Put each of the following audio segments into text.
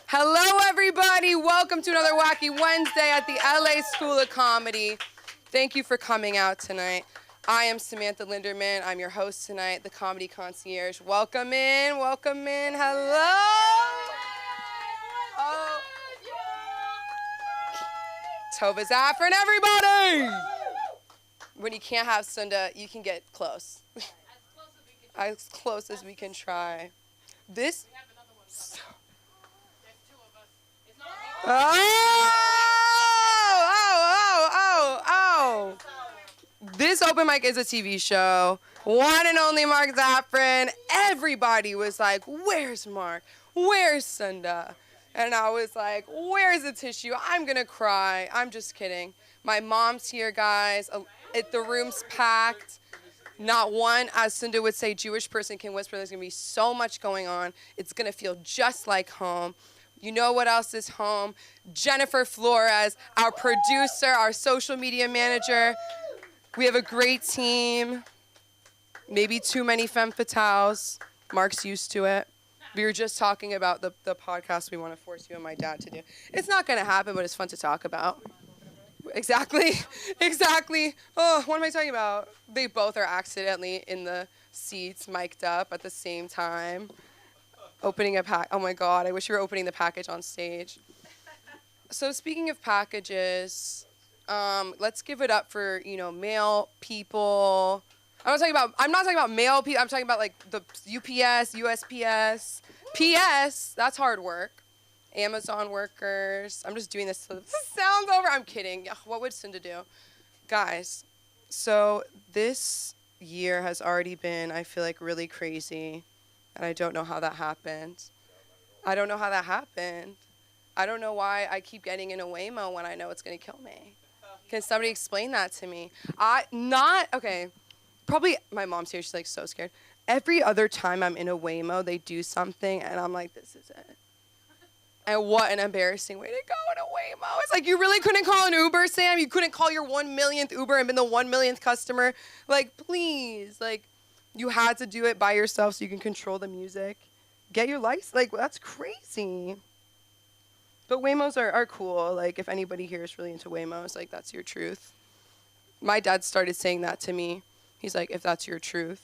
Hello, everybody. Welcome to another Wacky Wednesday at the LA School of Comedy. Thank you for coming out tonight. I am Samantha Linderman. I'm your host tonight, the Comedy Concierge. Welcome in. Welcome in. Hello. Oh. Tova Zafran, everybody. When you can't have Sunda, you can get close. As close as we can try. This. Oh. This open mic is a TV show. One and only Mark Zafran. Everybody was like, where's Mark? Where's Sunda? And I was like, where's the tissue? I'm going to cry. I'm just kidding. My mom's here, guys. The room's packed. Not one, as Sunda would say, Jewish person can whisper. There's going to be so much going on. It's going to feel just like home. You know what else is home? Jennifer Flores, our producer, our social media manager. We have a great team. Maybe too many femme fatales. Mark's used to it. We were just talking about the podcast we want to force you and my dad to do. It's not going to happen, but it's fun to talk about. Exactly. Oh, what am I talking about? They both are accidentally in the seats, mic'd up at the same time. Opening a pack. Oh my God, I wish you were opening the package on stage. So speaking of packages, let's give it up for, male people. I'm not talking about male people. I'm talking about like the UPS, USPS, PS. That's hard work. Amazon workers. I'm just doing this so this sounds over. I'm kidding. What would Cinda do? Guys, so this year has already been, I feel like, really crazy. And I don't know how that happened. I don't know why I keep getting in a Waymo when I know it's going to kill me. Can somebody explain that to me? Probably my mom's here. She's like so scared. Every other time I'm in a Waymo, they do something and I'm like, this is it. And what an embarrassing way to go in a Waymo. It's like you really couldn't call an Uber, Sam? You couldn't call your 1 millionth Uber and been the 1 millionth customer? Like, please. Like, you had to do it by yourself so you can control the music. Get your license. Like, that's crazy. But Waymos are cool. Like, if anybody here is really into Waymos, like, that's your truth. My dad started saying that to me. He's like, if that's your truth.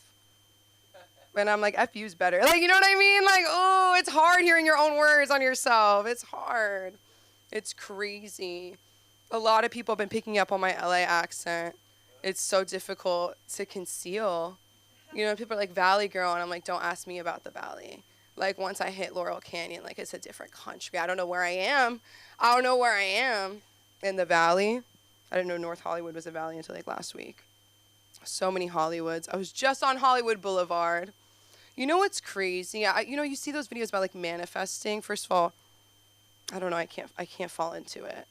And I'm like, F you's better. Like, you know what I mean? Like, oh, it's hard hearing your own words on yourself. It's hard. It's crazy. A lot of people have been picking up on my LA accent. It's so difficult to conceal. People are like, Valley girl, and I'm like, don't ask me about the Valley. Like, once I hit Laurel Canyon, like, it's a different country. I don't know where I am. In the Valley. I didn't know North Hollywood was a Valley until, like, last week. So many Hollywoods. I was just on Hollywood Boulevard. You know what's crazy? You see those videos about, like, manifesting. First of all, I don't know. I can't fall into it.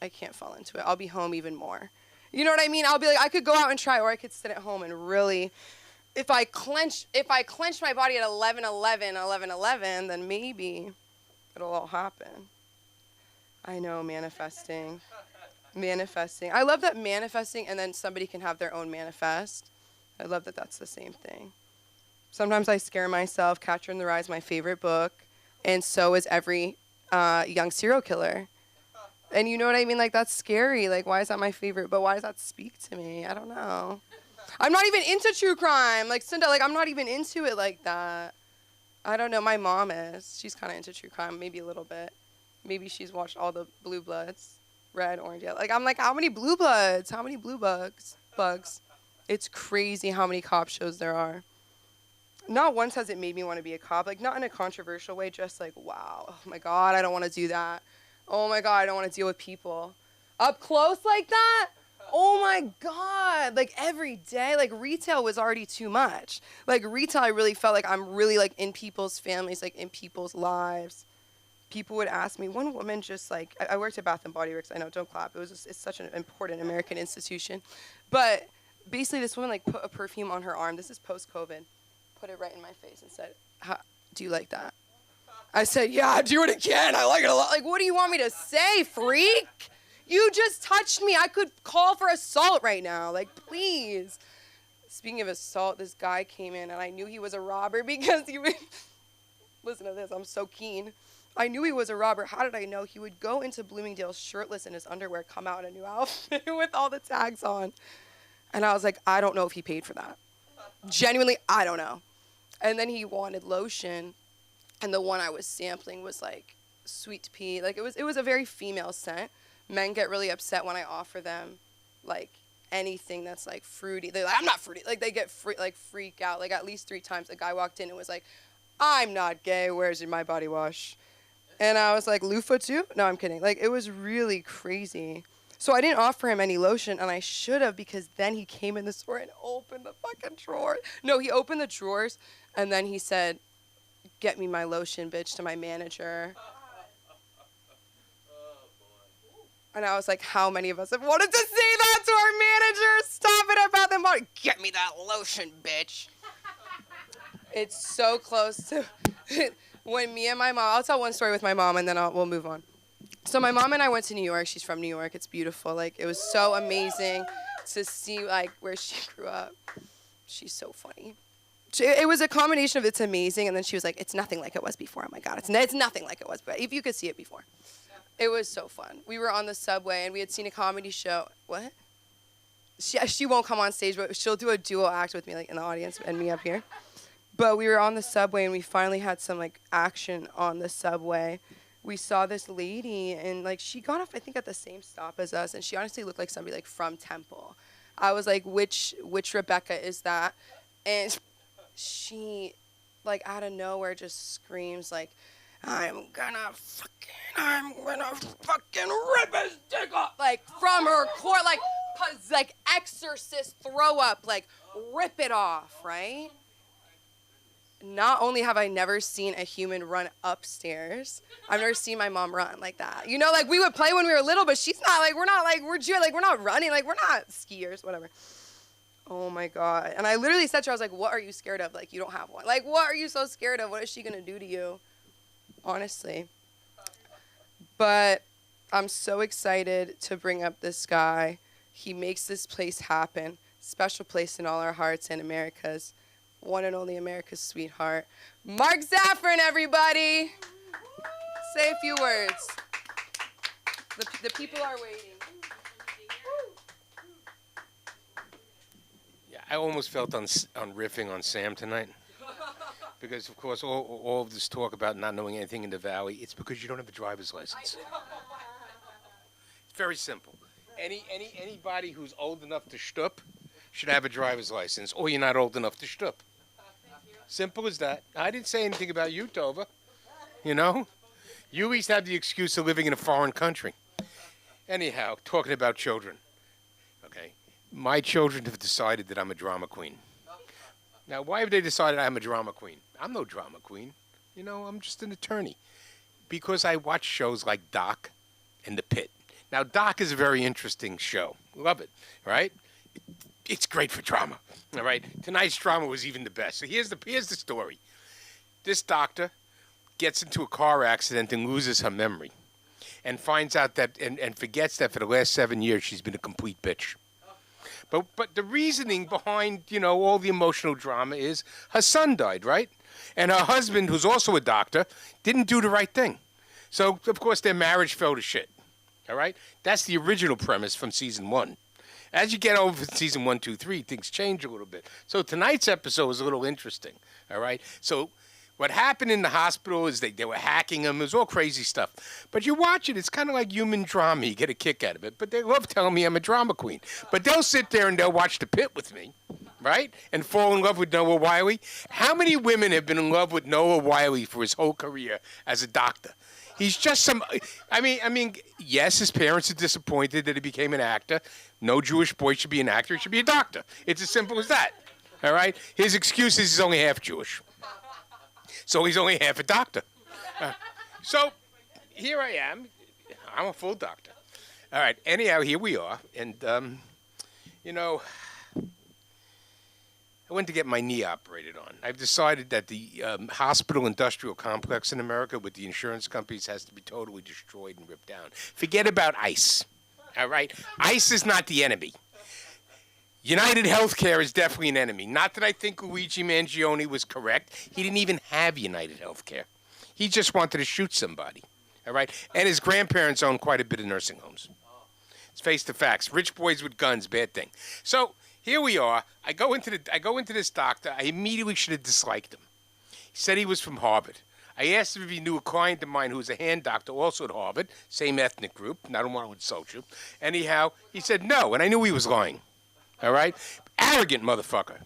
I'll be home even more. You know what I mean? I'll be like, I could go out and try, or I could sit at home and really... If I clench my body at 11:11, then maybe it'll all happen. I know, manifesting. I love that manifesting and then somebody can have their own manifest. I love that that's the same thing. Sometimes I scare myself. Catcher in the Rye is my favorite book, and so is every young serial killer. And you know what I mean? Like, that's scary. Like, why is that my favorite? But why does that speak to me? I don't know. I'm not even into true crime. Like, Cinda, I'm not even into it like that. I don't know. My mom is. She's kind of into true crime, maybe a little bit. Maybe she's watched all the Blue Bloods, red, orange, yellow. Like, I'm like, how many Blue Bloods? How many Blue Bugs? It's crazy how many cop shows there are. Not once has it made me want to be a cop. Like, not in a controversial way, just like, wow, oh my God, I don't want to do that. Oh my God, I don't want to deal with people. Up close like that? Oh my God, like every day, like retail was already too much. Like retail, I really felt like I'm really like in people's families, like in people's lives. People would ask me, one woman just like, I worked at Bath & Body Works, I know, don't clap. It's such an important American institution. But basically this woman like put a perfume on her arm. This is post-COVID. Put it right in my face and said, do you like that? I said, yeah, do it again. I like it a lot. Like, what do you want me to say, freak? You just touched me. I could call for assault right now. Like, please. Speaking of assault, this guy came in, and I knew he was a robber because he was... Listen to this. I'm so keen. I knew he was a robber. How did I know? He would go into Bloomingdale's shirtless in his underwear, come out in a new outfit with all the tags on. And I was like, I don't know if he paid for that. Genuinely, I don't know. And then he wanted lotion, and the one I was sampling was like sweet pea. Like it was a very female scent. Men get really upset when I offer them like anything that's like fruity. They're like, I'm not fruity. Like they get freak out. Like at least 3 times a guy walked in and was like, I'm not gay. Where's my body wash? And I was like, loofah too? No, I'm kidding. Like it was really crazy. So I didn't offer him any lotion, and I should have, because then he came in the store and opened the fucking drawer. No, he opened the drawers, and then he said, get me my lotion, bitch, to my manager. And I was like, how many of us have wanted to say that to our manager? Stop it about them. Get me that lotion, bitch. It's so close to when me and my mom, I'll tell one story with my mom, and then we'll move on. So my mom and I went to New York. She's from New York. It's beautiful. Like, it was so amazing to see, like, where she grew up. She's so funny. It was a combination of it's amazing, and then she was like, it's nothing like it was before. Oh, my God. It's nothing like it was, but if you could see it before. It was so fun. We were on the subway, and we had seen a comedy show. What? She won't come on stage, but she'll do a duo act with me, like, in the audience and me up here. But we were on the subway, and we finally had some, like, action on the subway. We saw this lady, and like she got off, I think, at the same stop as us, and she honestly looked like somebody like from Temple. I was like, which Rebecca is that? And she, like, out of nowhere just screams like, I'm gonna fucking rip his dick off, like from her core, like exorcist throw up, like rip it off, right? Not only have I never seen a human run upstairs, I've never seen my mom run like that. You know, like we would play when we were little, but she's not like, we're not running, like we're not skiers, whatever. Oh my God. And I literally said to her, I was like, what are you scared of? Like, you don't have one. Like, what are you so scared of? What is she gonna do to you? Honestly. But I'm so excited to bring up this guy. He makes this place happen. Special place in all our hearts and America's. One and only America's sweetheart. Mark Zaffron, everybody. Say a few words. The people are waiting. Yeah, I almost felt on riffing on Sam tonight. Because, of course, all of this talk about not knowing anything in the Valley, it's because you don't have a driver's license. It's very simple. Anybody who's old enough to shtup should have a driver's license, or you're not old enough to shtup. Simple as that. I didn't say anything about you, Tova. You know? You at least have the excuse of living in a foreign country. Anyhow, talking about children. Okay? My children have decided that I'm a drama queen. Now, why have they decided I'm a drama queen? I'm no drama queen. You know, I'm just an attorney. Because I watch shows like Doc and The Pit. Now, Doc is a very interesting show. Love it, right? It's great for drama, all right? Tonight's drama was even the best. So here's the story. This doctor gets into a car accident and loses her memory and finds out that, and forgets that for the last 7 years she's been a complete bitch. But the reasoning behind, you know, all the emotional drama is her son died, right? And her husband, who's also a doctor, didn't do the right thing. So, of course, their marriage fell to shit, all right? That's the original premise from season 1. As you get over season 1, 2, 3, things change a little bit. So tonight's episode is a little interesting, all right? So what happened in the hospital is they were hacking him. It was all crazy stuff. But you watch it, it's kind of like human drama. You get a kick out of it. But they love telling me I'm a drama queen. But they'll sit there and they'll watch The Pit with me, right? And fall in love with Noah Wyle. How many women have been in love with Noah Wyle for his whole career as a doctor? He's just some, I mean, yes, his parents are disappointed that he became an actor. No Jewish boy should be an actor. He should be a doctor. It's as simple as that, all right? His excuse is he's only half Jewish. So he's only half a doctor. So here I am. I'm a full doctor. All right, anyhow, here we are. And, you know, I went to get my knee operated on. I've decided that the hospital industrial complex in America with the insurance companies has to be totally destroyed and ripped down. Forget about ICE, all right? ICE is not the enemy. United Healthcare is definitely an enemy. Not that I think Luigi Mangione was correct. He didn't even have United Healthcare. He just wanted to shoot somebody. All right? And his grandparents own quite a bit of nursing homes. Let's face the facts. Rich boys with guns, bad thing. So here we are. I go into this doctor. I immediately should have disliked him. He said he was from Harvard. I asked him if he knew a client of mine who was a hand doctor, also at Harvard, same ethnic group. And I don't want to insult you. Anyhow, he said no, and I knew he was lying. All right? Arrogant motherfucker.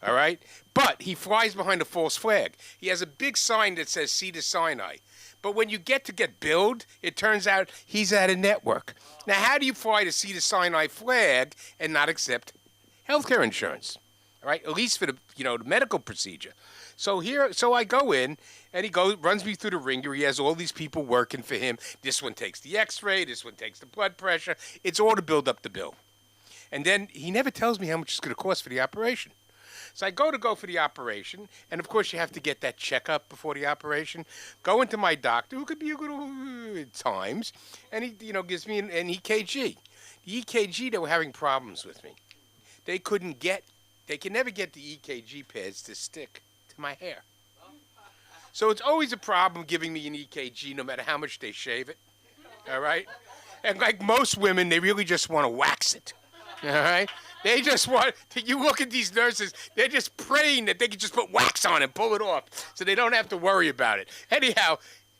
All right? But he flies behind a false flag. He has a big sign that says Cedars-Sinai. But when you get billed, it turns out he's at a network. Now, how do you fly the Cedars-Sinai flag and not accept healthcare insurance? All right? At least for the medical procedure. So I go in, and he runs me through the ringer. He has all these people working for him. This one takes the X-ray. This one takes the blood pressure. It's all to build up the bill. And then he never tells me how much it's going to cost for the operation. So I go for the operation, and of course you have to get that checkup before the operation. Go into my doctor, who could be a little at times, and he gives me an EKG. The EKG, they were having problems with me. They can never get the EKG pads to stick to my hair. So it's always a problem giving me an EKG, no matter how much they shave it. All right? And like most women, they really just want to wax it. All right? They just want, you look at these nurses, they're just praying that they can just put wax on and pull it off so they don't have to worry about it. Anyhow,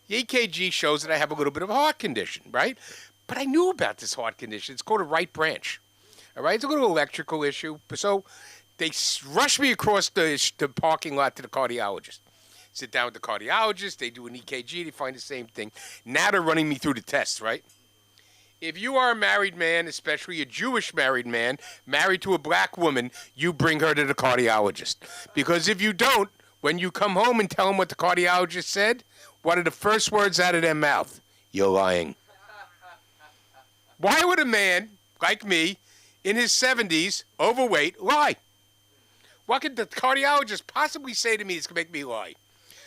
the EKG shows that I have a little bit of a heart condition, right? But I knew about this heart condition. It's called a right branch. All right? It's a little electrical issue. So they rush me across the parking lot to the cardiologist. Sit down with the cardiologist. They do an EKG. They find the same thing. Now they're running me through the tests, right? If you are a married man, especially a Jewish married man, married to a black woman, you bring her to the cardiologist. Because if you don't, when you come home and tell them what the cardiologist said, what are the first words out of their mouth? You're lying. Why would a man like me, in his 70s, overweight, lie? What could the cardiologist possibly say to me that's going to make me lie?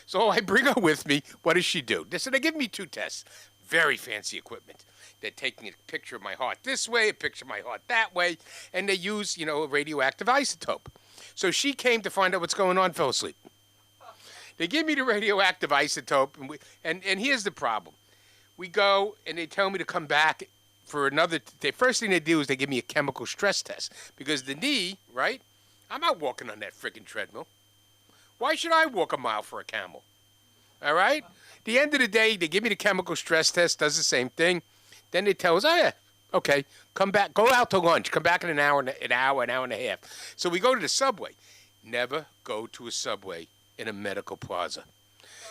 So I bring her with me. What does she do? So they give me 2 tests. Very fancy equipment. They're taking a picture of my heart this way, a picture of my heart that way, and they use, a radioactive isotope. So she came to find out what's going on, fell asleep. They give me the radioactive isotope, and here's the problem. We go, and they tell me to come back for another. The first thing they do is they give me a chemical stress test. Because the knee, right? I'm not walking on that friggin' treadmill. Why should I walk a mile for a camel? All right? At the end of the day, they give me the chemical stress test, does the same thing. Then they tell us, oh, yeah, okay, come back, go out to lunch, come back in an hour and a half. So we go to the Subway. Never go to a Subway in a medical plaza.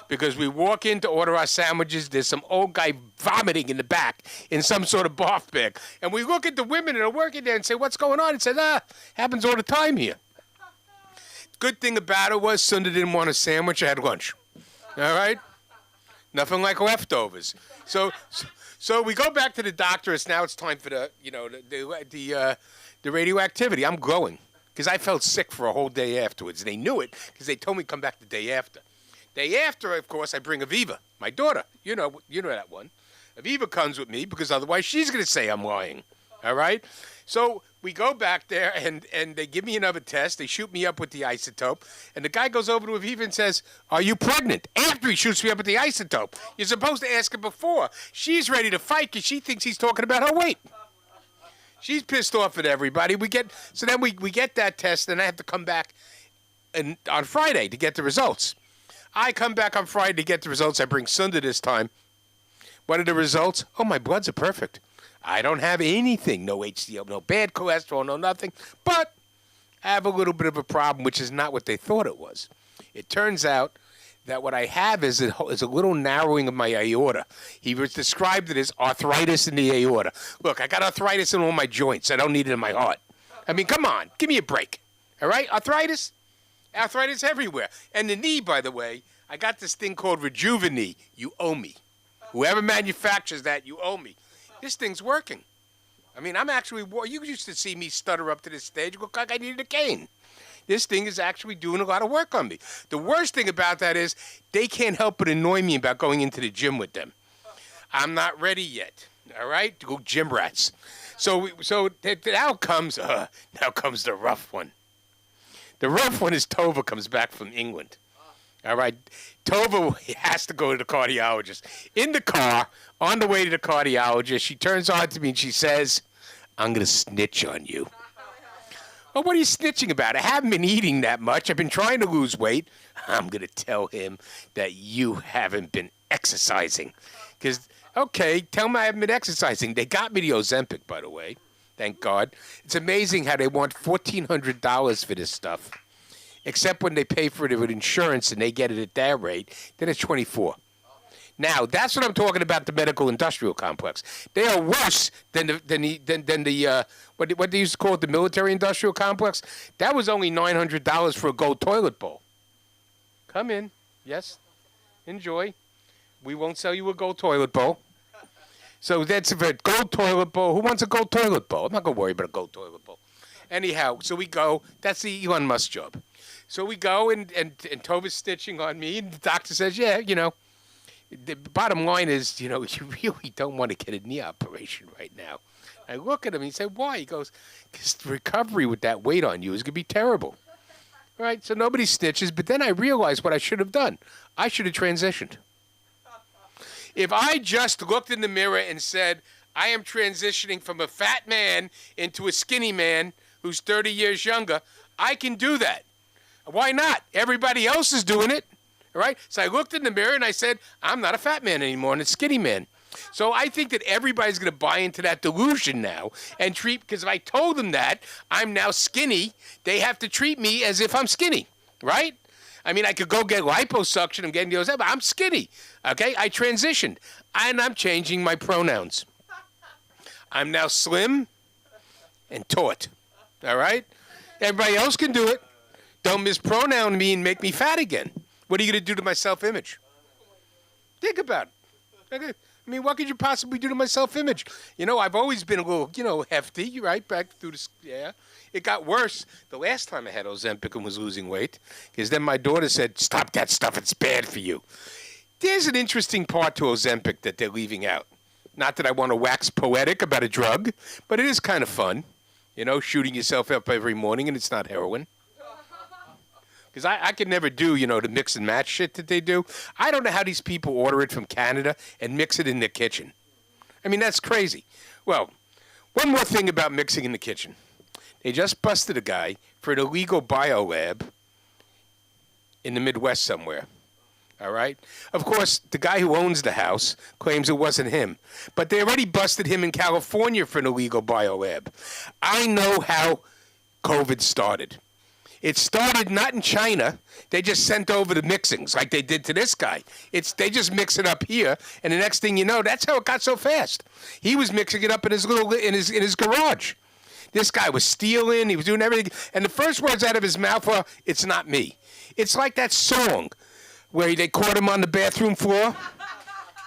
Because we walk in to order our sandwiches, there's some old guy vomiting in the back in some sort of barf bag. And we look at the women that are working there and say, what's going on? And says, happens all the time here. Good thing about it was Sunda didn't want a sandwich, I had lunch. All right? Nothing like leftovers. So we go back to the doctor. It's time for the radioactivity. I'm glowing because I felt sick for a whole day afterwards. They knew it because they told me to come back the day after. Day after, of course, I bring Aviva, my daughter. You know that one. Aviva comes with me because otherwise she's going to say I'm lying. All right? So we go back there, and they give me another test. They shoot me up with the isotope. And the guy goes over to Aviva and says, are you pregnant? After he shoots me up with the isotope. You're supposed to ask her before. She's ready to fight because she thinks he's talking about her weight. She's pissed off at everybody. We get that test, and I have to come back on Friday to get the results. I come back on Friday to get the results. I bring Sunda this time. What are the results? Oh, my bloods are perfect. I don't have anything, no HDL, no bad cholesterol, no nothing, but I have a little bit of a problem, which is not what they thought it was. It turns out that what I have is a little narrowing of my aorta. He described it as arthritis in the aorta. Look, I got arthritis in all my joints. I don't need it in my heart. I mean, come on, give me a break. All right, arthritis everywhere. And the knee, by the way, I got this thing called Rejuvenate. You owe me. Whoever manufactures that, you owe me. This thing's working. I mean, you used to see me stutter up to this stage. It looked like I needed a cane. This thing is actually doing a lot of work on me. The worst thing about that is they can't help but annoy me about going into the gym with them. I'm not ready yet. All right? Go gym rats. So now comes the rough one. The rough one is Tova comes back from England. All right. Tova has to go to the cardiologist. In the car, on the way to the cardiologist, she turns on to me and she says, I'm going to snitch on you. Well, what are you snitching about? I haven't been eating that much. I've been trying to lose weight. I'm going to tell him that you haven't been exercising. Because, okay, tell him I haven't been exercising. They got me the Ozempic, by the way. Thank God. It's amazing how they want $1,400 for this stuff. Except when they pay for it with insurance and they get it at their rate, then it's $24. Now, that's what I'm talking about, the medical industrial complex. They are worse than the what they used to call it, the military industrial complex. That was only $900 for a gold toilet bowl. Come in. Yes. Enjoy. We won't sell you a gold toilet bowl. So that's a gold toilet bowl. Who wants a gold toilet bowl? I'm not going to worry about a gold toilet bowl. Anyhow, so we go. That's the Elon Musk job. So we go, and Tova's stitching on me, and the doctor says, yeah, the bottom line is, you really don't want to get a knee operation right now. I look at him and he said, why? He goes, because the recovery with that weight on you is going to be terrible. All right, so nobody snitches, but then I realized what I should have done. I should have transitioned. If I just looked in the mirror and said, I am transitioning from a fat man into a skinny man who's 30 years younger, I can do that. Why not? Everybody else is doing it. All right? So I looked in the mirror and I said, I'm not a fat man anymore, I'm a skinny man. So I think that everybody's going to buy into that delusion now and treat, because if I told them that I'm now skinny, they have to treat me as if I'm skinny, right? I mean, I could go get liposuction and get those, but I'm skinny, okay? I transitioned, and I'm changing my pronouns. I'm now slim and taut, all right? Everybody else can do it. Don't mispronoun me and make me fat again. What are you going to do to my self-image? Think about it. Okay. I mean, what could you possibly do to my self-image? I've always been a little, hefty, right? Back through the, yeah. It got worse the last time I had Ozempic and was losing weight, because then my daughter said, stop that stuff, it's bad for you. There's an interesting part to Ozempic that they're leaving out. Not that I want to wax poetic about a drug, but it is kind of fun, shooting yourself up every morning, and it's not heroin. Because I could never do, the mix and match shit that they do. I don't know how these people order it from Canada and mix it in their kitchen. I mean, that's crazy. Well, one more thing about mixing in the kitchen. They just busted a guy for an illegal biolab in the Midwest somewhere. All right? Of course, the guy who owns the house claims it wasn't him. But they already busted him in California for an illegal biolab. I know how COVID started. It started not in China. They just sent over the mixings like they did to this guy. They just mix it up here, and the next thing you know, that's how it got so fast. He was mixing it up in his garage. This guy was stealing. He was doing everything. And the first words out of his mouth were, "It's not me." It's like that song where they caught him on the bathroom floor.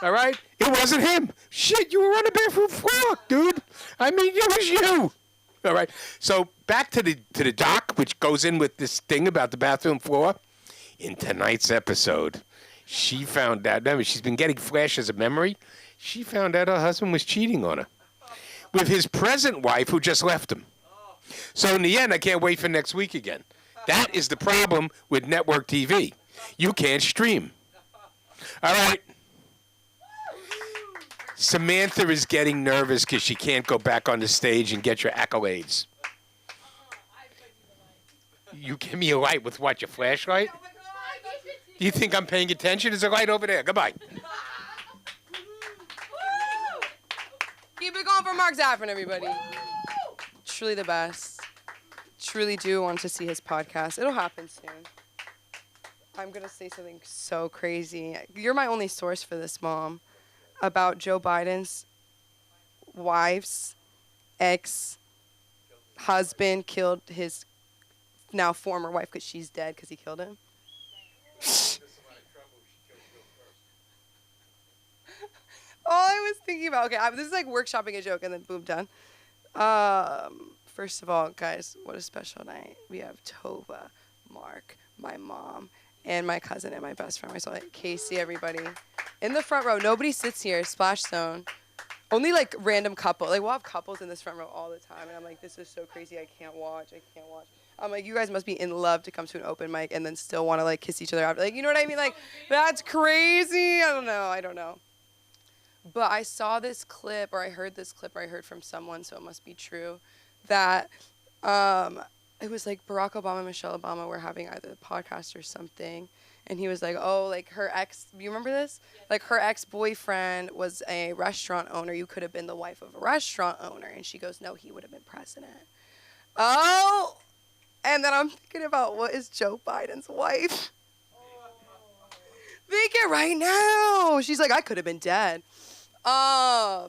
All right? It wasn't him. Shit, you were on the bathroom floor, dude. I mean, it was you. All right. So back to the doc, which goes in with this thing about the bathroom floor. In tonight's episode, she found out. Remember, she's been getting flashes of memory. She found out her husband was cheating on her with his present wife, who just left him. So in the end, I can't wait for next week again. That is the problem with network TV. You can't stream. All right. Samantha is getting nervous because she can't go back on the stage and get your accolades. You give me a light with what, your flashlight? Do you think I'm paying attention? There's a light over there. Goodbye. Keep it going for Mark Zaffron, everybody. Truly the best. Truly do want to see his podcast. It'll happen soon. I'm going to say something so crazy. You're my only source for this, Mom. About Joe Biden's wife's ex-husband killed his now former wife because she's dead because he killed him. All I was thinking about, okay, this is like workshopping a joke and then boom, done. First of all, guys, what a special night. We have Tova, Mark, my mom, and my cousin and my best friend. So like Casey, everybody. In the front row, nobody sits here, Splash Zone. Only like random couple. Like we'll have couples in this front row all the time. And I'm like, this is so crazy. I can't watch. I'm like, you guys must be in love to come to an open mic and then still want to like kiss each other after. Like, you know what I mean? Like, that's crazy. I don't know. But I saw this clip, or I heard this clip, or I heard from someone, so it must be true, that it was like Barack Obama and Michelle Obama were having either a podcast or something. And he was like, oh, like her ex, you remember this? Like her ex-boyfriend was a restaurant owner. You could have been the wife of a restaurant owner. And she goes, no, he would have been president. Oh, and then I'm thinking about, what is Joe Biden's wife? Think it right now. She's like, I could have been dead. I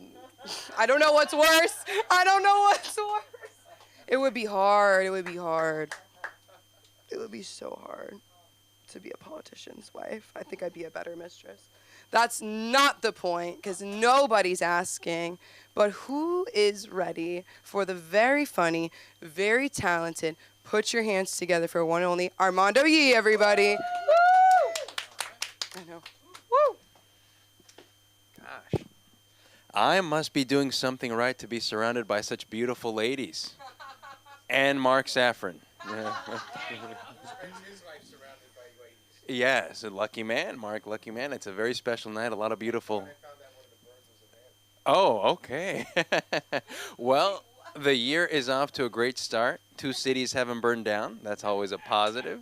don't know what's worse. I don't know what's worse. It would be hard. It would be hard. It would be so hard to be a politician's wife. I think I'd be a better mistress. That's not the point, because nobody's asking. But who is ready for the very funny, very talented, put your hands together for one and only Armando Yee, everybody. Woo! I know. Woo! Gosh. I must be doing something right to be surrounded by such beautiful ladies. And Mark Safran. Yeah. Yes, a lucky man, Mark, lucky man. It's a very special night, a lot of beautiful... Oh, okay. Well, the year is off to a great start. 2 cities haven't burned down. That's always a positive.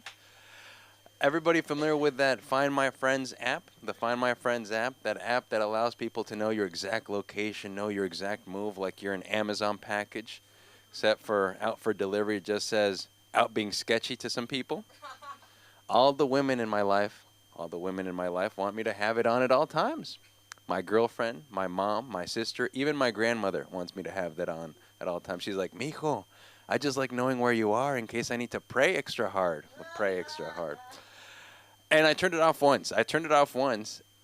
Everybody familiar with that Find My Friends app? The Find My Friends app, that app that allows people to know your exact location, know your exact move, like you're an Amazon package, except for out for delivery, it just says out being sketchy to some people. All the women in my life want me to have it on at all times. My girlfriend, my mom, my sister, even my grandmother wants me to have that on at all times. She's like, mijo, I just like knowing where you are in case I need to pray extra hard. Pray extra hard. And I turned it off once.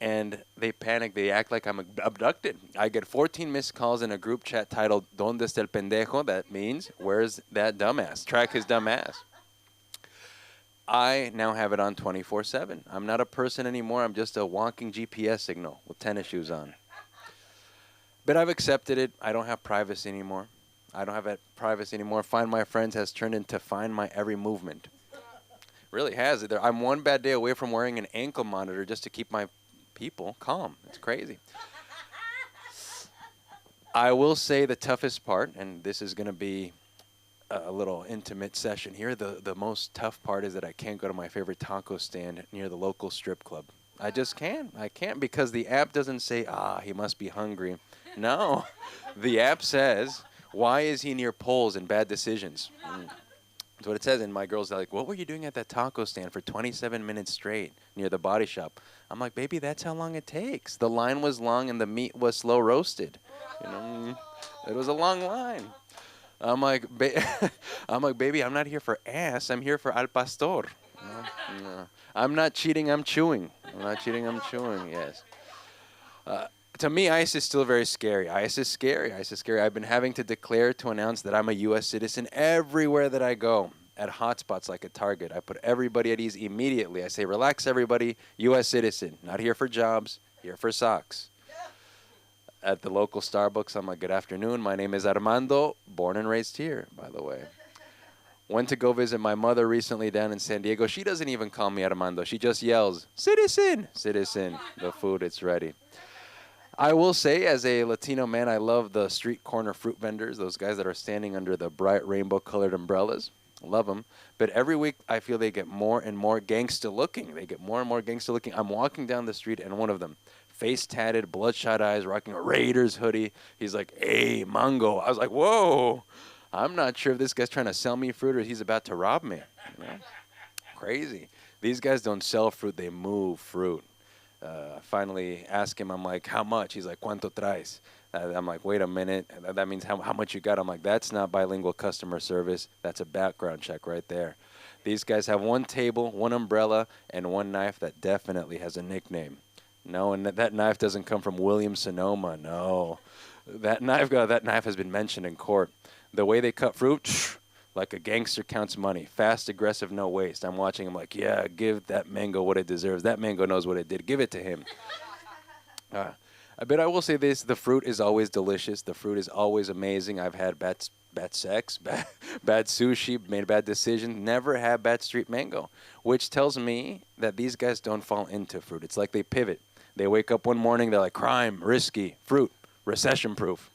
And they panic. They act like I'm abducted. I get 14 missed calls in a group chat titled, ¿Dónde está el pendejo? That means, where's that dumbass? Track his dumb ass. I now have it on 24/7. I'm not a person anymore. I'm just a walking GPS signal with tennis shoes on. But I've accepted it. I don't have privacy anymore. Find My Friends has turned into Find My Every Movement. Really has. I'm one bad day away from wearing an ankle monitor just to keep my people calm. It's crazy. I will say the toughest part, and this is going to be a little intimate session here. The most tough part is that I can't go to my favorite taco stand near the local strip club. I just can't. I can't because the app doesn't say, he must be hungry. No. The app says, why is he near poles and bad decisions? That's what it says. And my girls are like, what were you doing at that taco stand for 27 minutes straight near the body shop? I'm like, baby, that's how long it takes. The line was long and the meat was slow roasted. You know, it was a long line. I'm like, baby, I'm not here for ass. I'm here for al pastor. No. I'm not cheating. I'm chewing. Yes. To me, ICE is still very scary. ICE is scary. I've been having to declare to announce that I'm a U.S. citizen everywhere that I go. At hotspots like at Target, I put everybody at ease immediately. I say, relax, everybody. U.S. citizen. Not here for jobs. Here for socks. At the local Starbucks, I'm like, good afternoon. My name is Armando, born and raised here, by the way. Went to go visit my mother recently down in San Diego. She doesn't even call me Armando. She just yells, citizen, citizen. The food, it's ready. I will say, as a Latino man, I love the street corner fruit vendors, those guys that are standing under the bright rainbow-colored umbrellas. Love them. But every week, I feel they get more and more gangsta looking. I'm walking down the street, and one of them, face tatted, bloodshot eyes, rocking a Raiders hoodie. He's like, hey, mango. I was like, whoa. I'm not sure if this guy's trying to sell me fruit or he's about to rob me. You know? Crazy. These guys don't sell fruit. They move fruit. I finally ask him, I'm like, how much? He's like, ¿cuánto traes? I'm like, wait a minute. That means how much you got? I'm like, that's not bilingual customer service. That's a background check right there. These guys have one table, one umbrella, and one knife that definitely has a nickname. No, and that knife doesn't come from William Sonoma. No. That knife has been mentioned in court. The way they cut fruit, like a gangster counts money. Fast, aggressive, no waste. I'm watching him like, yeah, give that mango what it deserves. That mango knows what it did. Give it to him. But I will say this, the fruit is always delicious. The fruit is always amazing. I've had bad sex, bad sushi, made a bad decision, never had bad street mango, which tells me that these guys don't fall into fruit. It's like they pivot. They wake up one morning, they're like, crime, risky, fruit, recession-proof,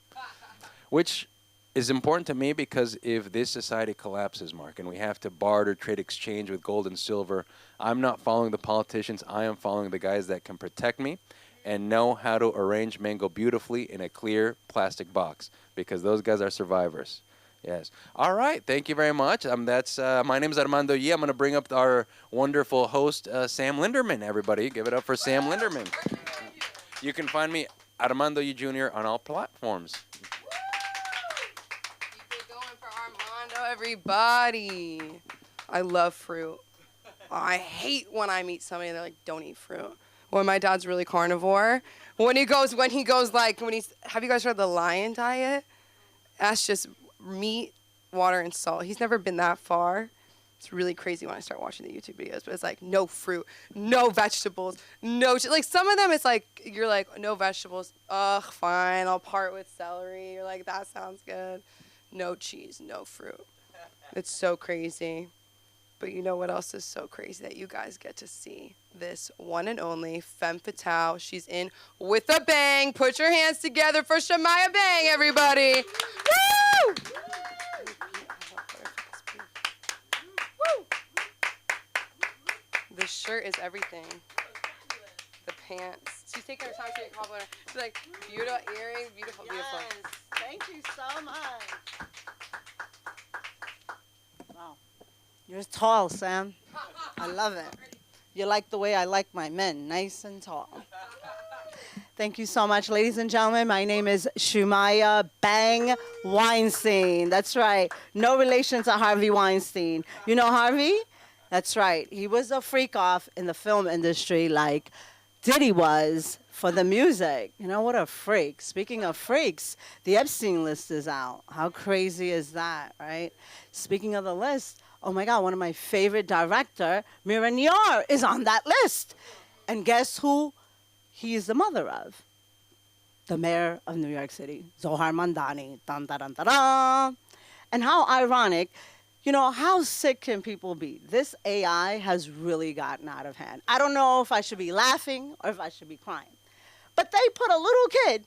which is important to me because if this society collapses, Mark, and we have to barter, trade, exchange with gold and silver, I'm not following the politicians. I am following the guys that can protect me and know how to arrange mango beautifully in a clear plastic box because those guys are survivors. Yes. All right. Thank you very much. My name is Armando Yee. I'm going to bring up our wonderful host, Sam Linderman. Everybody, give it up for Sam Linderman. You can find me, Armando Yee Jr., on all platforms. Keep it going for Armando, everybody. I love fruit. I hate when I meet somebody and they're like, don't eat fruit. When my dad's really carnivore. Have you guys heard the lion diet? That's just meat, water, and salt. He's never been that far. It's really crazy when I start watching the YouTube videos, but it's like no fruit, no vegetables, like some of them it's like, you're like, no vegetables, ugh, fine, I'll part with celery. You're like, that sounds good. No cheese, no fruit. It's so crazy. But you know what else is so crazy? That you guys get to see this one and only femme fatale. She's in with a bang. Put your hands together for Shamaya Bang, everybody. Woo! Woo! The shirt is everything. The pants. She's taking her time to get compliment. She's like, beautiful earrings, beautiful, beautiful. Yes, thank you so much. Wow. You're tall, Sam. I love it. You like the way I like my men, nice and tall. Thank you so much, ladies and gentlemen. My name is Shumaya Bang Weinstein. That's right. No relation to Harvey Weinstein. You know Harvey? That's right. He was a freak off in the film industry like Diddy was for the music. You know, what a freak. Speaking of freaks, the Epstein list is out. How crazy is that, right? Speaking of the list, oh my God, one of my favorite director, Mira Niar, is on that list. And guess who he is the mother of? The mayor of New York City, Zohar Mandani. Dun, dun, dun, dun, dun. And how ironic, you know, how sick can people be? This AI has really gotten out of hand. I don't know if I should be laughing or if I should be crying. But they put a little kid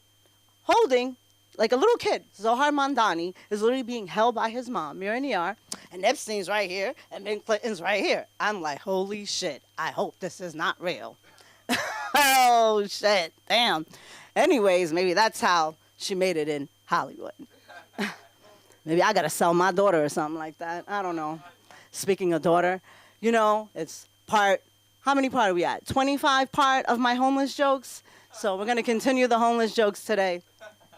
holding, like a little kid, Zohar Mandani, is literally being held by his mom, Mira Niar, and Epstein's right here, and Ben Clinton's right here. I'm like, holy shit, I hope this is not real. Oh, shit, damn. Anyways, maybe that's how she made it in Hollywood. Maybe I got to sell my daughter or something like that. I don't know. Speaking of daughter, you know, it's how many part are we at? 25 part of my homeless jokes? So we're going to continue the homeless jokes today.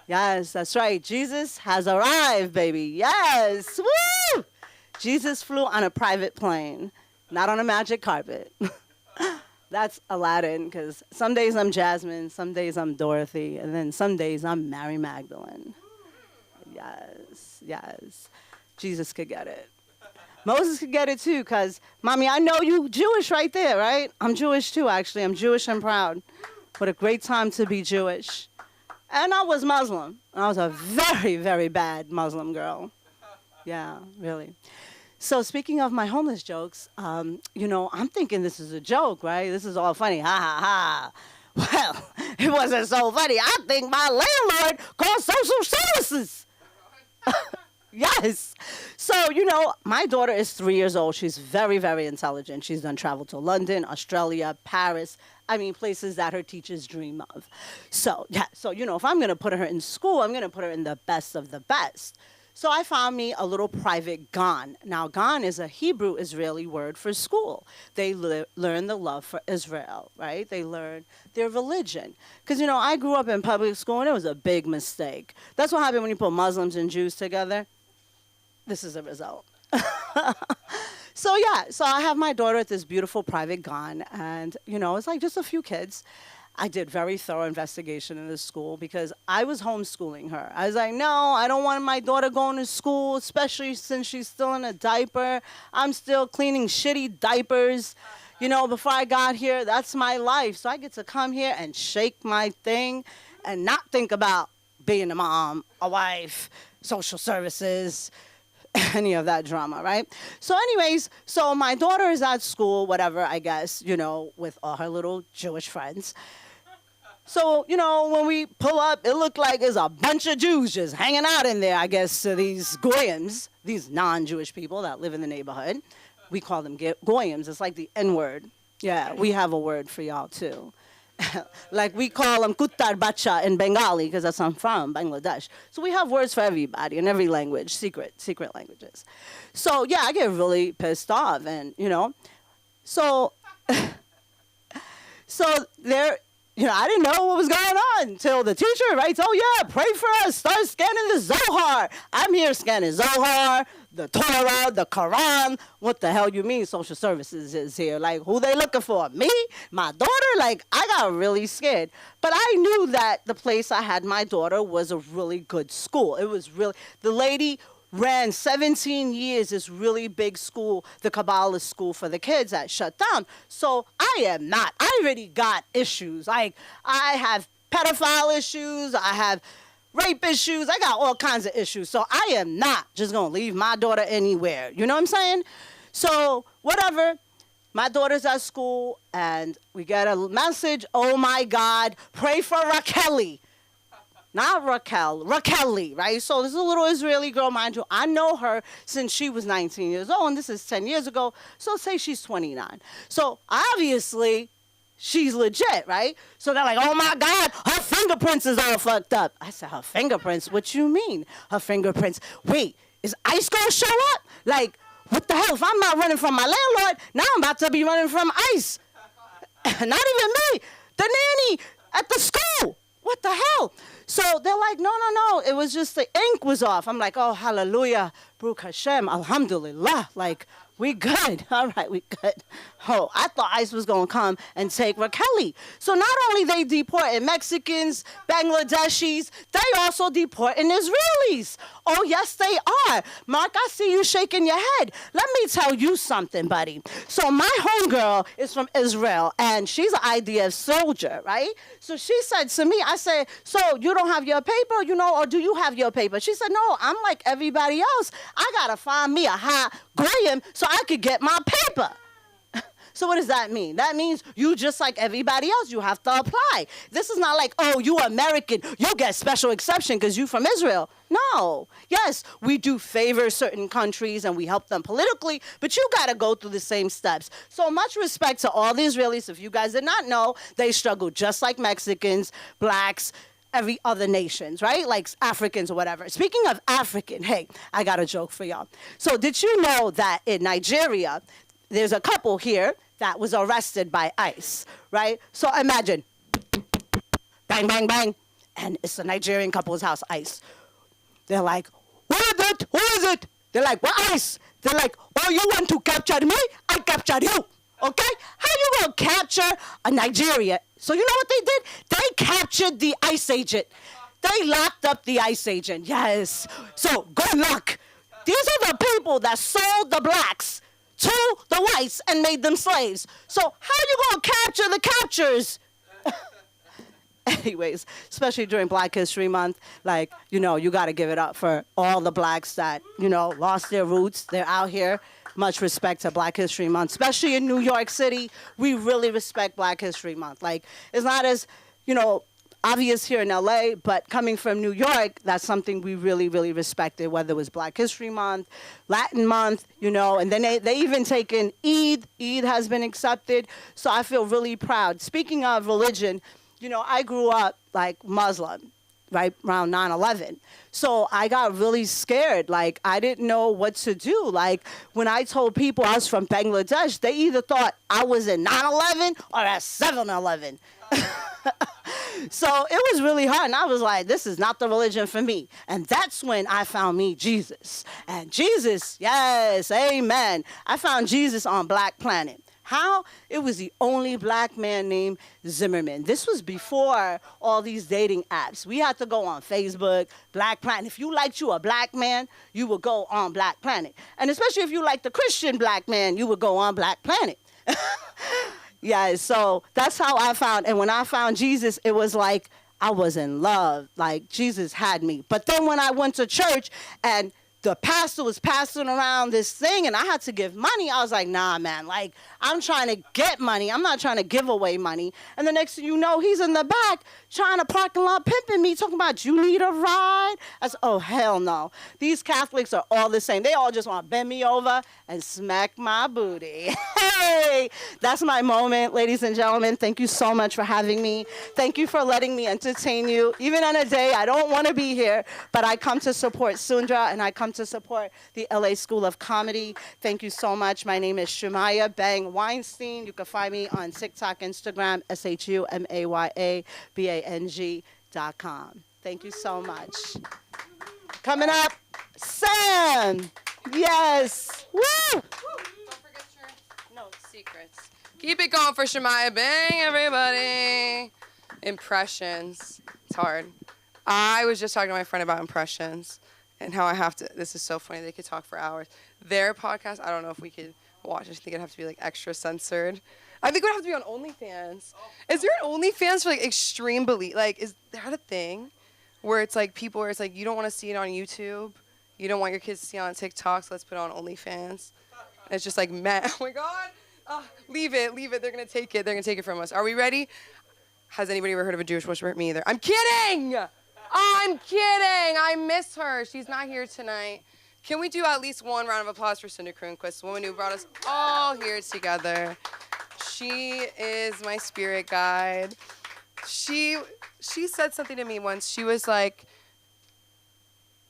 Yes, that's right. Jesus has arrived, baby. Yes. Woo! Jesus flew on a private plane, not on a magic carpet. That's Aladdin, because some days I'm Jasmine, some days I'm Dorothy, and then some days I'm Mary Magdalene. Yes, yes. Jesus could get it. Moses could get it too, because, Mommy, I know you Jewish right there, right? I'm Jewish too, actually. I'm Jewish and proud. What a great time to be Jewish. And I was Muslim. I was a very, very bad Muslim girl. Yeah, really. So speaking of my homeless jokes, you know, I'm thinking this is a joke, right? This is all funny. Ha, ha, ha. Well, it wasn't so funny. I think my landlord called social services. Yes. So, you know, my daughter is 3 years old. She's very, very intelligent. She's done travel to London, Australia, Paris. I mean, places that her teachers dream of. So, yeah. So, you know, if I'm going to put her in school, I'm going to put her in the best of the best. So I found me a little private gan. Now, gan is a Hebrew Israeli word for school. They learn the love for Israel, right? They learn their religion. Because, you know, I grew up in public school, and it was a big mistake. That's what happened when you put Muslims and Jews together. This is the result. So, yeah, so I have my daughter at this beautiful private gan, and, you know, it's like just a few kids. I did very thorough investigation in this school because I was homeschooling her. I was like, no, I don't want my daughter going to school, especially since she's still in a diaper. I'm still cleaning shitty diapers. You know, before I got here, that's my life. So I get to come here and shake my thing and not think about being a mom, a wife, social services, any of that drama, right? So anyways, so my daughter is at school, whatever, I guess, with all her little Jewish friends. So, when we pull up, it looked like there's a bunch of Jews just hanging out in there, I guess, these goyim, these non-Jewish people that live in the neighborhood. We call them goyim. It's like the N-word. Yeah, we have a word for y'all, too. Like we call them kuttar bacha in Bengali, because that's I'm from, Bangladesh. So we have words for everybody in every language, secret languages. So, yeah, I get really pissed off, and, So, so there... I didn't know what was going on until the teacher writes, oh, yeah, pray for us. Start scanning the Zohar. I'm here scanning Zohar, the Torah, the Quran. What the hell you mean social services is here? Like, who they looking for? Me? My daughter? Like, I got really scared. But I knew that the place I had my daughter was a really good school. It was really, the lady ran 17 years this really big school, the Kabbalah school for the kids that shut down. So I am not. I already got issues. Like I have pedophile issues. I have rape issues. I got all kinds of issues. So I am not just going to leave my daughter anywhere. You know what I'm saying? So whatever. My daughter's at school and we get a message. Oh my God, pray for Raquel. Not Raquel, Raquel, right? So this is a little Israeli girl, mind you. I know her since she was 19 years old, and this is 10 years ago. So say she's 29. So obviously, she's legit, right? So they're like, oh my God, her fingerprints is all fucked up. I said, her fingerprints? What you mean, her fingerprints? Wait, is ICE gonna show up? Like, what the hell? If I'm not running from my landlord, now I'm about to be running from ICE. Not even me, the nanny at the school. What the hell? So they're like, no. It was just the ink was off. I'm like, oh, hallelujah, Baruch Hashem, alhamdulillah. Like, we good. All right, we good. Oh, I thought ICE was going to come and take Raquel. So not only they deporting Mexicans, Bangladeshis, they also deporting Israelis. Oh, yes, they are. Mark, I see you shaking your head. Let me tell you something, buddy. So my homegirl is from Israel, and she's an IDF soldier, right? So she said to me, I said, so you don't have your paper, or do you have your paper? She said, no, I'm like everybody else. I got to find me a high Graham so I could get my paper. So what does that mean? That means you just like everybody else, you have to apply. This is not like, oh, you American, you get special exception because you from Israel. No. Yes, we do favor certain countries and we help them politically, but you got to go through the same steps. So much respect to all the Israelis. If you guys did not know, they struggle just like Mexicans, blacks, every other nations, right? Like Africans or whatever. Speaking of African, hey, I got a joke for y'all. So did you know that in Nigeria, there's a couple here that was arrested by ICE, right? So imagine, bang, bang, bang, and it's a Nigerian couple's house, ICE. They're like, what is it? Who is it? They're like, what ICE? They're like, oh, you want to capture me? I captured you, okay? How you gonna capture a Nigeria? So you know what they did? They captured the ICE agent. They locked up the ICE agent, yes. So good luck. These are the people that sold the blacks to the whites and made them slaves. So how you gonna capture the captures? Anyways, especially during Black History Month, like, you got to give it up for all the blacks that, lost their roots. They're out here. Much respect to Black History Month, especially in New York City. We really respect Black History Month. Like, it's not as, obvious here in LA, but coming from New York, that's something we really, really respected, whether it was Black History Month, Latin Month, and then they even taken Eid. Eid has been accepted. So I feel really proud. Speaking of religion, I grew up like Muslim, right around 9/11. So I got really scared. Like, I didn't know what to do. Like, when I told people I was from Bangladesh, they either thought I was in 9/11 or at 7/11. So it was really hard. And I was like, this is not the religion for me. And that's when I found me Jesus. And Jesus, yes, amen. I found Jesus on Black Planet. How? It was the only black man named Zimmerman. This was before all these dating apps. We had to go on Facebook, Black Planet. If you liked you a black man, you would go on Black Planet. And especially if you liked the Christian black man, you would go on Black Planet. Yeah, so that's how I found. And when I found Jesus, it was like I was in love. Like, Jesus had me. But then when I went to church and the pastor was passing around this thing and I had to give money, I was like, nah, man, like, I'm trying to get money. I'm not trying to give away money. And the next thing you know, he's in the back trying to parking lot pimping me, talking about, you need a ride? I said, oh, hell no. These Catholics are all the same. They all just want to bend me over and smack my booty. Hey, that's my moment, ladies and gentlemen. Thank you so much for having me. Thank you for letting me entertain you. Even on a day I don't want to be here, but I come to support Sundra and I come to support the LA School of Comedy. Thank you so much. My name is Shumaya Bang Weinstein. You can find me on TikTok, Instagram, Shumayabang.com. Thank you so much. Coming up, Sam. Yes. Woo! Don't forget your secrets. Keep it going for Shemaya Bang, everybody. Impressions. It's hard. I was just talking to my friend about impressions and how I have to. This is so funny. They could talk for hours. Their podcast, I don't know if we could watch. I think it'd have to be like extra censored. I think it would have to be on OnlyFans. Is there an OnlyFans for like extreme belief? Like, is that a thing where it's like people where it's like you don't want to see it on YouTube, you don't want your kids to see it on TikTok, so let's put it on OnlyFans. And it's just like, man, oh my God, leave it. They're gonna take it. They're gonna take it from us. Are we ready? Has anybody ever heard of a Jewish worshiper? Me either. I'm kidding. I miss her. She's not here tonight. Can we do at least one round of applause for Cindy Kronquist, the woman who brought us all here together? She is my spirit guide. She said something to me once. She was like,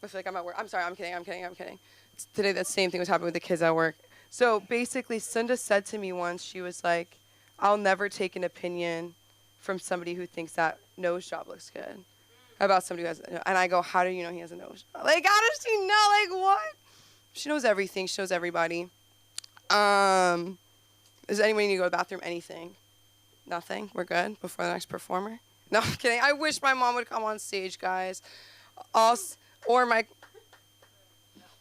I feel like I'm at work. I'm sorry, I'm kidding. Today that same thing was happening with the kids at work. So basically, Cinda said to me once, she was like, I'll never take an opinion from somebody who thinks that nose job looks good. About somebody who has, and I go, how do you know he has a nose job? Like, how does she know? Like, what? She knows everything. She knows everybody. Does anybody need to go to the bathroom? Anything? Nothing? We're good before the next performer? No, I'm kidding. I wish my mom would come on stage, guys. I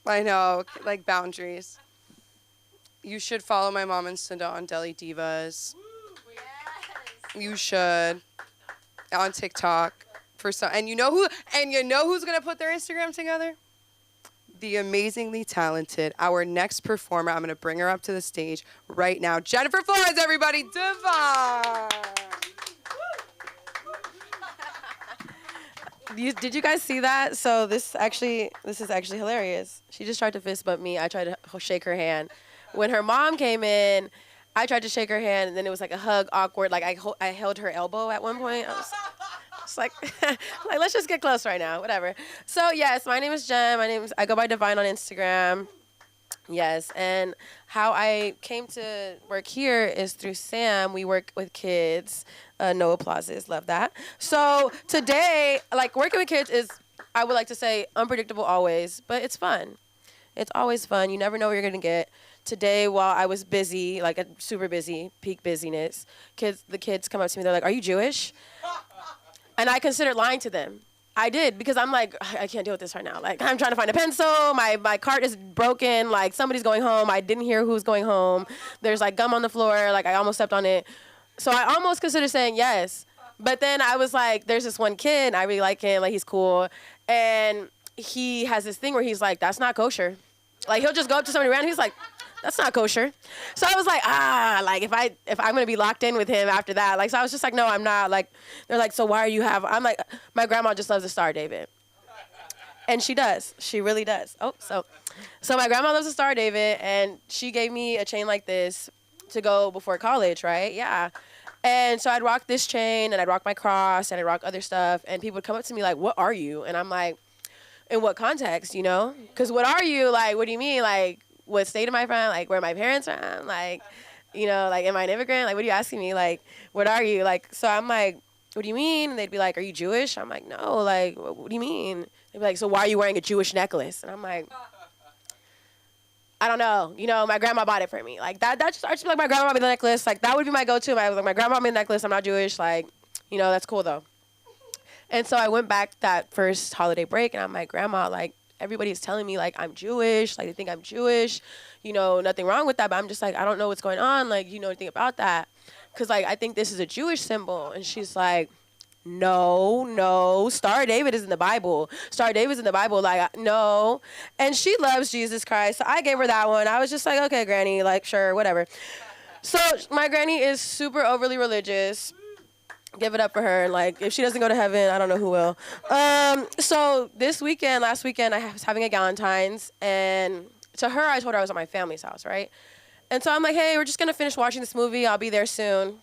know, like boundaries. You should follow my mom and Cinda on Deli Divas. You should. On TikTok. And you know who's gonna put their Instagram together? The amazingly talented, our next performer. I'm gonna bring her up to the stage right now. Jennifer Flores, everybody, Divine. Did you guys see that? So this is actually hilarious. She just tried to fist bump me. I tried to shake her hand. When her mom came in, I tried to shake her hand, and then it was like a hug, awkward. Like I held her elbow at one point. I was like, let's just get close right now, whatever. So yes, my name is Jen. I go by Divine on Instagram. Yes, and how I came to work here is through Sam. We work with kids. No applauses, love that. So today, like working with kids is, I would like to say, unpredictable always, but it's fun. It's always fun. You never know what you're gonna get. Today, while I was busy, like super busy, peak busyness, the kids come up to me. They're like, "Are you Jewish?" And I considered lying to them. I did, because I'm like, I can't deal with this right now. Like, I'm trying to find a pencil. My cart is broken. Like, somebody's going home. I didn't hear who's going home. There's, like, gum on the floor. Like, I almost stepped on it. So I almost considered saying yes. But then I was like, there's this one kid. And I really like him. Like, he's cool. And he has this thing where he's like, that's not kosher. Like, he'll just go up to somebody around. He's like, that's not kosher. So I was like, like if I'm gonna be locked in with him after that, like, so I was just like, no, I'm not. Like, they're like, so why are you I'm like, my grandma just loves the Star David, and she does, she really does. So my grandma loves the Star David, and she gave me a chain like this to go before college, right? Yeah. And so I'd rock this chain, and I'd rock my cross, and I'd rock other stuff, and people would come up to me like, what are you? And I'm like, in what context, you know? Because what are you? Like, what do you mean? Like, what state am I from? Like, where are my parents from? Like, you know, like, am I an immigrant? Like, what are you asking me? Like, what are you? Like, so I'm like, what do you mean? And they'd be like, are you Jewish? I'm like, no. Like, what do you mean? They'd be like, so why are you wearing a Jewish necklace? And I'm like, I don't know. You know, my grandma bought it for me. Like, I just be like, my grandma bought me the necklace. Like, that would be my go-to. My grandma bought me the necklace. I'm not Jewish. Like, you know, that's cool, though. And so I went back that first holiday break, and I'm like, Grandma, like, everybody's telling me, like, I'm Jewish. Like, they think I'm Jewish. You know, nothing wrong with that. But I'm just like, I don't know what's going on. Like, you know anything about that? Because, like, I think this is a Jewish symbol. And she's like, No. Star of David is in the Bible. Star of David's in the Bible. Like, no. And she loves Jesus Christ. So I gave her that one. I was just like, okay, Granny, like, sure, whatever. So my granny is super overly religious. Give it up for her. Like, if she doesn't go to heaven, I don't know who will. So last weekend, I was having a Galentine's, and to her, I told her I was at my family's house, right? And so I'm like, hey, we're just gonna finish watching this movie. I'll be there soon.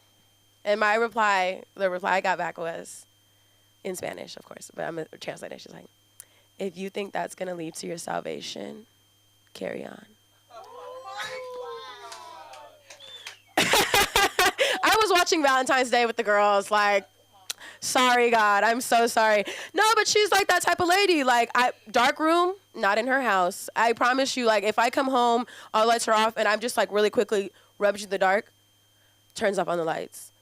And the reply I got back was, in Spanish, of course, but I'm gonna translate it. She's like, if you think that's gonna lead to your salvation, carry on. I was watching Valentine's Day with the girls, like, sorry, God, I'm so sorry. No, but she's like that type of lady. Like, dark room, not in her house. I promise you, like, if I come home, all lights are off, and I'm just, like, really quickly rubs you the dark, turns off on the lights.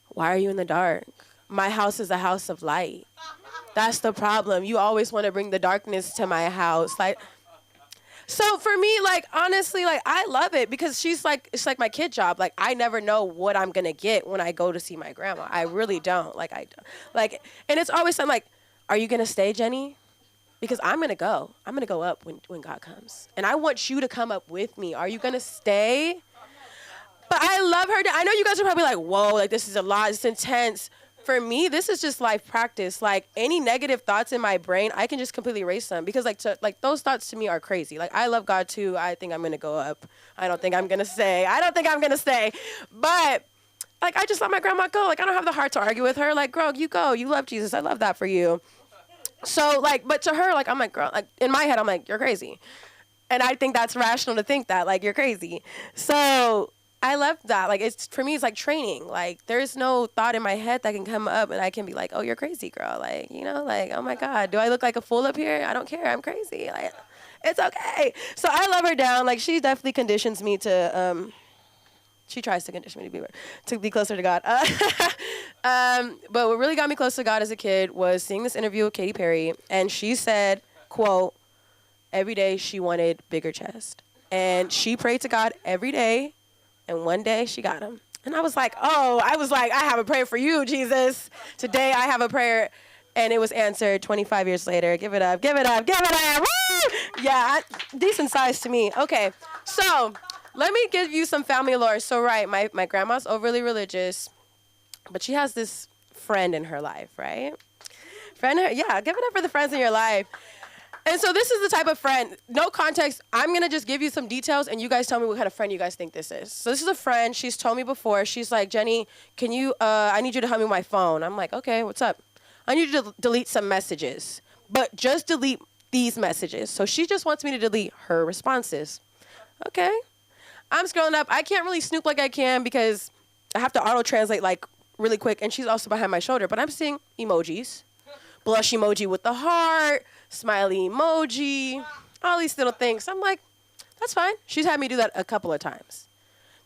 Why are you in the dark? My house is a house of light. That's the problem. You always want to bring the darkness to my house. Like, so for me, like, honestly, like, I love it because she's like, it's like my kid job. Like, I never know what I'm going to get when I go to see my grandma. I really don't. And it's always something like, are you going to stay, Jenny? Because I'm going to go. I'm going to go up when God comes. And I want you to come up with me. Are you going to stay? But I love her. I know you guys are probably like, whoa, like, this is a lot. It's intense. For me, this is just life practice. Like, any negative thoughts in my brain, I can just completely erase them because, like, those thoughts to me are crazy. Like, I love God too. I think I'm gonna go up. I don't think I'm gonna stay. But, like, I just let my grandma go. Like, I don't have the heart to argue with her. Like, girl, you go. You love Jesus. I love that for you. So, like, but to her, like, I'm like, girl, like, in my head, I'm like, you're crazy. And I think that's rational to think that, like, you're crazy. So I love that. Like, for me, it's like training. Like, there's no thought in my head that can come up and I can be like, oh, you're crazy, girl. Like, you know, like, oh my God, do I look like a fool up here? I don't care. I'm crazy. Like, it's okay. So I love her down. Like, she definitely conditions me to, she tries to condition me to be closer to God. But what really got me close to God as a kid was seeing this interview with Katy Perry. And she said, quote, every day she wanted bigger chest. And she prayed to God every day. And one day she got him. And I was like, I have a prayer for you, Jesus. Today I have a prayer. And it was answered 25 years later. Give it up, give it up, give it up. Woo! Yeah, decent size to me. Okay, so let me give you some family lore. So, right, my grandma's overly religious, but she has this friend in her life, right? Give it up for the friends in your life. And so this is the type of friend, no context, I'm going to just give you some details and you guys tell me what kind of friend you guys think this is. So this is a friend, she's told me before, she's like, Jenny, can you, I need you to help me with my phone. I'm like, okay, what's up? I need you to delete some messages, but just delete these messages. So she just wants me to delete her responses. Okay. I'm scrolling up. I can't really snoop like I can because I have to auto-translate like really quick and she's also behind my shoulder, but I'm seeing emojis. Blush emoji with the heart, smiley emoji, all these little things. I'm like, that's fine. She's had me do that a couple of times.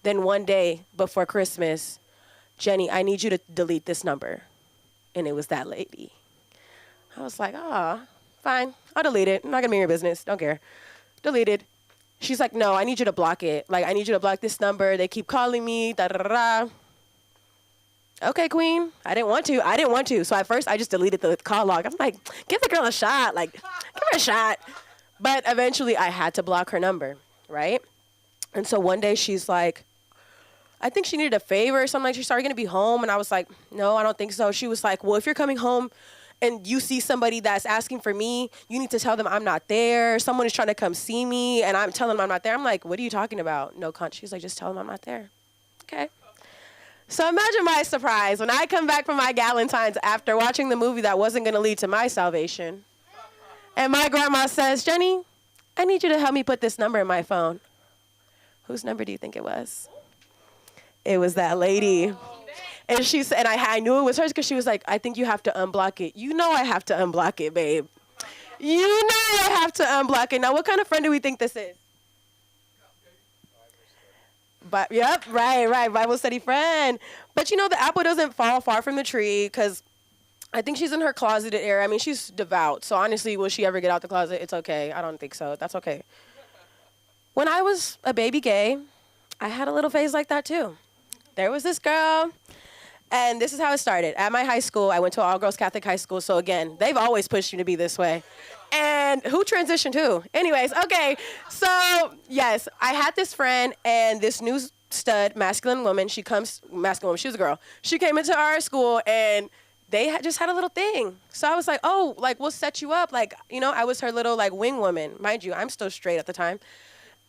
Then one day before Christmas, Jenny, I need you to delete this number. And it was that lady. I was like, fine. I'll delete it. I'm not going to be in your business. Don't care. Deleted. She's like, no, I need you to block it. Like, I need you to block this number. They keep calling me, da-da-da-da. Okay, queen. I didn't want to. So at first, I just deleted the call log. I'm like, give the girl a shot. Like, give her a shot. But eventually, I had to block her number, right? And so one day, she's like, I think she needed a favor or something. Like, she's going to be home. And I was like, no, I don't think so. She was like, well, if you're coming home and you see somebody that's asking for me, you need to tell them I'm not there. Someone is trying to come see me, and I'm telling them I'm not there. I'm like, what are you talking about? No, she's like, just tell them I'm not there. Okay. So imagine my surprise when I come back from my Galentine's after watching the movie that wasn't going to lead to my salvation. And my grandma says, Jenny, I need you to help me put this number in my phone. Whose number do you think it was? It was that lady. And she said, and I knew it was hers because she was like, I think you have to unblock it. You know I have to unblock it, babe. You know I have to unblock it. Now, what kind of friend do we think this is? But yep, right, Bible study friend. But you know, the apple doesn't fall far from the tree because I think she's in her closeted area. I mean, she's devout. So honestly, will she ever get out the closet? It's okay. I don't think so. That's okay. When I was a baby gay, I had a little phase like that too. There was this girl, And this is how it started. At my high school, I went to an all-girls Catholic high school. So again, they've always pushed you to be this way. And who transitioned who? Anyways, okay. So yes, I had this friend and this new stud, masculine woman. She was a girl. She came into our school and they just had a little thing. So I was like, oh, like we'll set you up. Like, you know, I was her little like wing woman. Mind you, I'm still straight at the time.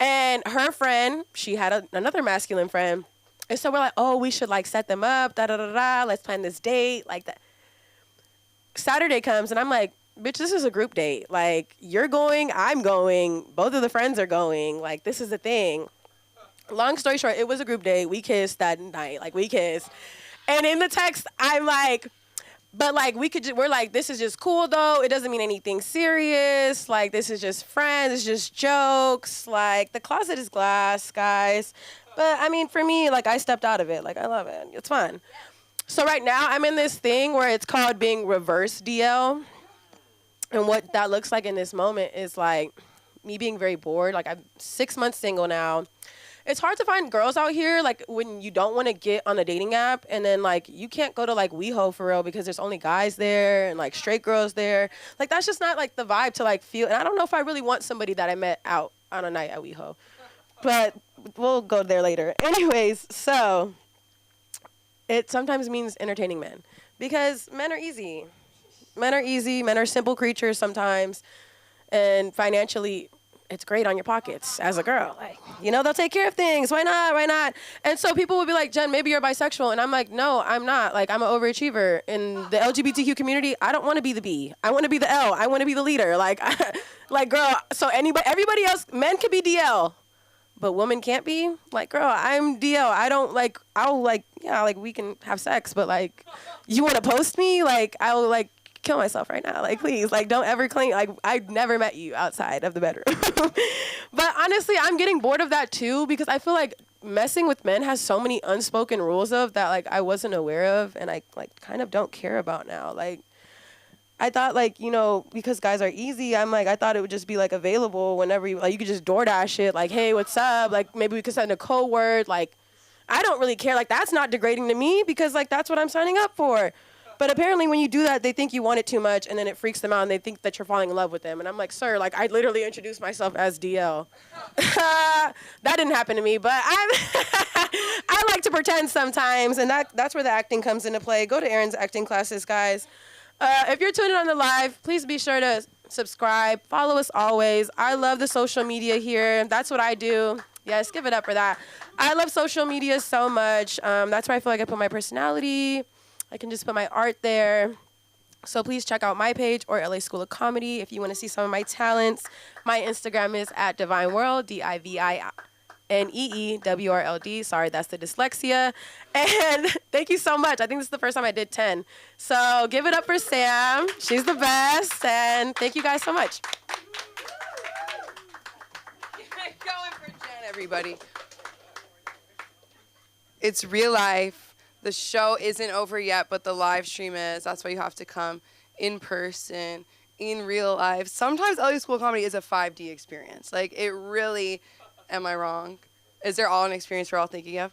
And her friend, she had another masculine friend. And so we're like, oh, we should like set them up, da-da-da-da, let's plan this date, like that. Saturday comes and I'm like, bitch, this is a group date. Like, you're going, I'm going, both of the friends are going. Like, this is the thing. Long story short, it was a group date. We kissed that night. Like, we kissed. And in the text, I'm like, but like, we're like, this is just cool though. It doesn't mean anything serious. Like, this is just friends. It's just jokes. Like, the closet is glass, guys. But I mean, for me, like, I stepped out of it. Like, I love it. It's fun. So right now, I'm in this thing where it's called being reverse DL. And what that looks like in this moment is like me being very bored. Like, I'm 6 months single now. It's hard to find girls out here, like, when you don't want to get on a dating app. And then, like, you can't go to, like, WeHo for real because there's only guys there and, like, straight girls there. Like, that's just not, like, the vibe to, like, feel. And I don't know if I really want somebody that I met out on a night at WeHo. But we'll go there later. Anyways, so it sometimes means entertaining men because men are easy. Men are easy. Men are simple creatures sometimes. And financially, it's great on your pockets as a girl. Like, you know, they'll take care of things. Why not? Why not? And so people would be like, Jen, maybe you're bisexual. And I'm like, no, I'm not. Like, I'm an overachiever. In the LGBTQ community, I don't want to be the B. I want to be the L. I want to be the leader. Like, like, girl, so everybody else, men can be DL. But women can't be? Like, girl, I'm DL. I don't, like, I'll, like, yeah, like, we can have sex, but, like, you want to post me? Like, I'll, like, kill myself right now. Like, please, like, don't ever claim, like, I've never met you outside of the bedroom. But honestly, I'm getting bored of that, too, because I feel like messing with men has so many unspoken rules of that, like, I wasn't aware of and I, like, kind of don't care about now. Like, I thought, like, you know, because guys are easy, I'm like, I thought it would just be, like, available whenever you, like, you could just DoorDash it, like, hey, what's up? Like, maybe we could send a code word. Like, I don't really care. Like, that's not degrading to me because, like, that's what I'm signing up for. But apparently when you do that, they think you want it too much, and then it freaks them out, and they think that you're falling in love with them. And I'm like, sir, like, I literally introduced myself as DL. That didn't happen to me, but I like to pretend sometimes, and that's where the acting comes into play. Go to Erin's acting classes, guys. If you're tuning on the live, please be sure to subscribe. Follow us always. I love the social media here. That's what I do. Yes, give it up for that. I love social media so much. That's where I feel like I put my personality. I can just put my art there. So please check out my page or LA School of Comedy if you want to see some of my talents. My Instagram is at Divine World, DIVINEEWRLD. Sorry, that's the dyslexia. And thank you so much. I think this is the first time I did 10. So give it up for Sam. She's the best. And thank you guys so much. Going for Jen, everybody. It's real life. The show isn't over yet, but the live stream is. That's why you have to come in person, in real life. Sometimes LA School of Comedy is a 5D experience. Like, it really, am I wrong? Is there all an experience we're all thinking of?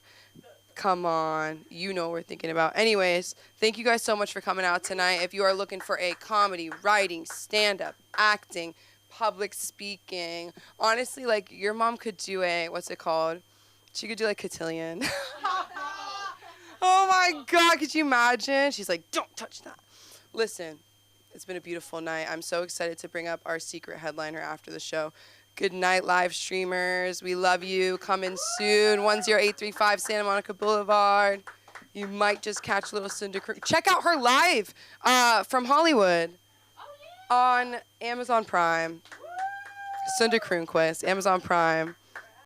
Come on. You know what we're thinking about. Anyways, thank you guys so much for coming out tonight. If you are looking for a comedy, writing, stand-up, acting, public speaking, honestly, like, your mom could do a, what's it called? She could do, like, cotillion. Oh my God, could you imagine? She's like, don't touch that. Listen, it's been a beautiful night. I'm so excited to bring up our secret headliner after the show. Good night, live streamers. We love you. Come in soon. 10835 Santa Monica Boulevard. You might just catch little Cinder. Check out her live from Hollywood on Amazon Prime. Cinder Kroonquist, Amazon Prime.